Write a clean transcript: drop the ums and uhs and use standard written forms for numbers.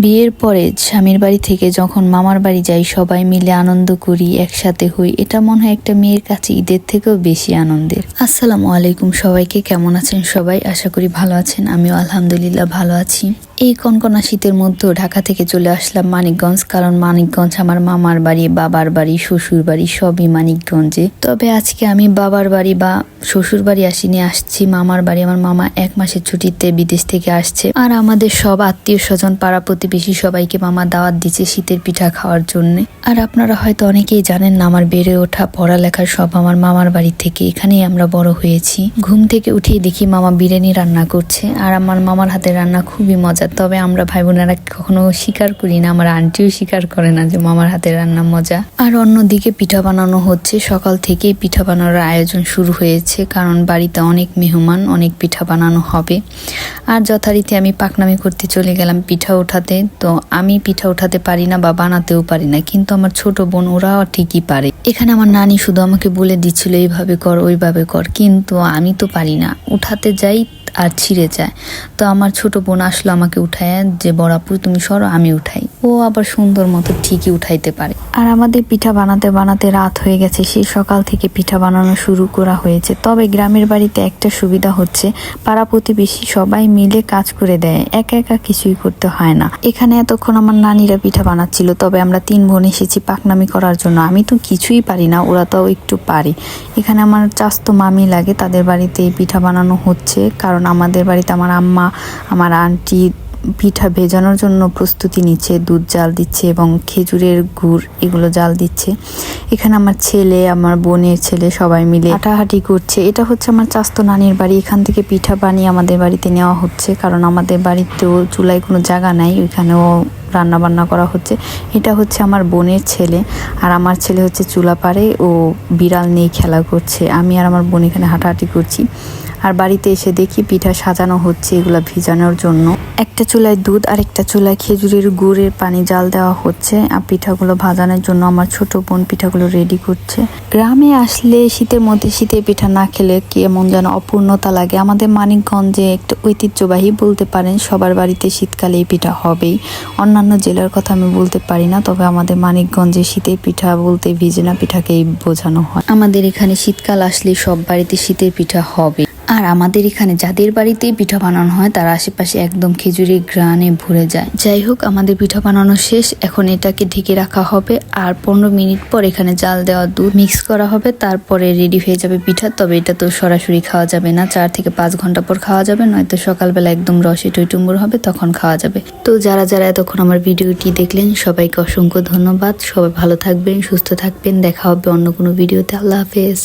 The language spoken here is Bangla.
বিয়ের পরে স্বামীর বাড়ি থেকে যখন মামার বাড়ি যাই সবাই মিলে আনন্দ করি, একসাথে হই। এটা মনে হয় একটা মেয়ের কাছে ঈদের থেকেও বেশি আনন্দের। আসসালামু আলাইকুম সবাইকে, কেমন আছেন সবাই? আশা করি ভালো আছেন। আমিও আলহামদুলিল্লাহ ভালো আছি। এই কনকনা শীতের মধ্যেও ঢাকা থেকে চলে আসলাম মানিকগঞ্জ, কারণ মানিকগঞ্জ আমার মামার বাড়ি, বাবার বাড়ি, শ্বশুর বাড়ি সবই মানিকগঞ্জে। তবে আজকে আমি বাবার বাড়ি বা শ্বশুর বাড়ি আসিনি, আসছি মামার বাড়ি। আমার মামা 1 মাসের ছুটিতে বিদেশ থেকে আসছে, আর আমাদের সব আত্মীয় স্বজন পাড়া প্রতিবেশী সবাইকে মামা দাওয়াত দিচ্ছে শীতের পিঠা খাওয়ার জন্য। আর আপনারা হয়তো অনেকেই জানেন না, আমার বেড়ে ওঠা পড়ালেখা সব আমার মামার বাড়ি থেকে, এখানেই আমরা বড় হয়েছি। ঘুম থেকে উঠেই দেখি মামা বিরিয়ানি রান্না করছে, আর আমার মামার হাতের রান্না খুবই মজা। তবে আমরা ভাই বোনেরা কখনো স্বীকার করি না, আমার আন্টিও স্বীকার করে না যে মামার হাতের রান্না মজা। আর অন্যদিকে পিঠা বানানো হচ্ছে, সকাল থেকেই পিঠা বানানোর আয়োজন শুরু হয়েছে, কারণ বাড়িতে অনেক মেহমান, অনেক পিঠা বানানো হবে। আর যথারীতি আমি পাকনামি করতে চলে গেলাম পিঠা ওঠাতে। তো আমি পিঠা ওঠাতে পারি না বা বানাতেও পারি না, কিন্তু আমার ছোট বোন ওরা ঠিকই পারে। এখানে আমার নানি শুধু আমাকে বলে দিচ্ছিল এইভাবে কর ওইভাবে কর, কিন্তু আমি তো পারি না। উঠাতে যাই আর ছিঁড়ে যায়। তো আমার ছোট বোন আসলো আমাকে উঠায়, যে বড় আপু তুমি সরো আমি উঠাই। ও আবার সুন্দর মতো ঠিকই উঠাইতে পারে। আর আমাদের পিঠা বানাতে বানাতে রাত হয়ে গেছে, সেই সকাল থেকে পিঠা বানানো শুরু করা হয়েছে। তবে গ্রামের বাড়িতে একটা সুবিধা হচ্ছে, পাড়া প্রতিবেশী সবাই মিলে কাজ করে দেয়, একা একা কিছুই করতে হয় না। এখানে এতক্ষণ আমার নানিরা পিঠা বানাচ্ছিল, তবে আমরা 3 বোন এসেছি পাকনামি করার জন্য। আমি তো কিছুই পারি না, ওরা তো একটু পারে। এখানে আমার চাস্তো মামি লাগে, তাদের বাড়িতে এই পিঠা বানানো হচ্ছে, কারণ আমাদের বাড়িতে আমার আম্মা, আমার আন্টি পিঠা ভেজানোর জন্য প্রস্তুতি নিচ্ছে, দুধ জাল দিচ্ছে এবং খেজুরের গুড় এগুলো জাল দিচ্ছে। এখানে আমার ছেলে, আমার বোনের ছেলে সবাই মিলে হাঁটাহাঁটি করছে। এটা হচ্ছে আমার চাস্তো নানির বাড়ি, এখান থেকে পিঠা বানিয়ে আমাদের বাড়িতে নেওয়া হচ্ছে, কারণ আমাদের বাড়িতেও চুলায় কোনো জায়গা নাই, ওইখানেও রান্না বান্না করা হচ্ছে। এটা হচ্ছে আমার বোনের ছেলে, আর আমার ছেলে হচ্ছে চুলা পাড়ে, ও বিড়াল নিয়ে খেলা করছে। আমি আর আমার বোন এখানে হাঁটাহাঁটি করছি। আর বাড়িতে এসে দেখি পিঠা সাজানো হচ্ছে এগুলা ভিজানোর জন্য। একটা চুলায় দুধ আর একটা চুলায় খেজুরের গুড়ের পানি জাল দেওয়া হচ্ছে, আর পিঠাগুলো ভাজানোর জন্য আমার ছোট বোন পিঠাগুলো রেডি করছে। গ্রামে আসলে শীতের মধ্যে শীতের পিঠা না খেলে কেমন যেন অপূর্ণতা লাগে। আমাদের মানিকগঞ্জে একটা ঐতিহ্যবাহী বলতে পারেন, সবার বাড়িতে শীতকালে এই পিঠা হবেই। অন্যান্য জেলার কথা আমি বলতে পারি না, তবে আমাদের মানিকগঞ্জে শীতের পিঠা বলতে ভিজেনা পিঠাকেই বোঝানো হয়। আমাদের এখানে শীতকাল আসলে সব বাড়িতে শীতের পিঠা হবে। আর আমাদের এখানে যাদের বাড়িতেই পিঠা বানানো হয় তার আশেপাশে একদম খেজুরের ঘ্রাণে ভরে যায়। যাই হোক, আমাদের পিঠা বানানো শেষ, এখন এটাকে ঢেকে রাখা হবে। আর 15 মিনিট পর এখানে জাল দেওয়া দুধ মিক্স করা হবে, তারপরে রেডি হয়ে যাবে পিঠা। তবে এটা তো সরাসরি খাওয়া যাবে না, 4 থেকে 5 ঘন্টা পর খাওয়া যাবে, নয়তো সকালবেলা একদম রসে টইটুম্বুর হবে, তখন খাওয়া যাবে। তো যারা যারা এতক্ষণ আমার ভিডিওটি দেখলেন সবাইকে অসংখ্য ধন্যবাদ। সবাই ভালো থাকবেন, সুস্থ থাকবেন, দেখা হবে অন্য কোনো ভিডিওতে। আল্লাহ হাফেজ।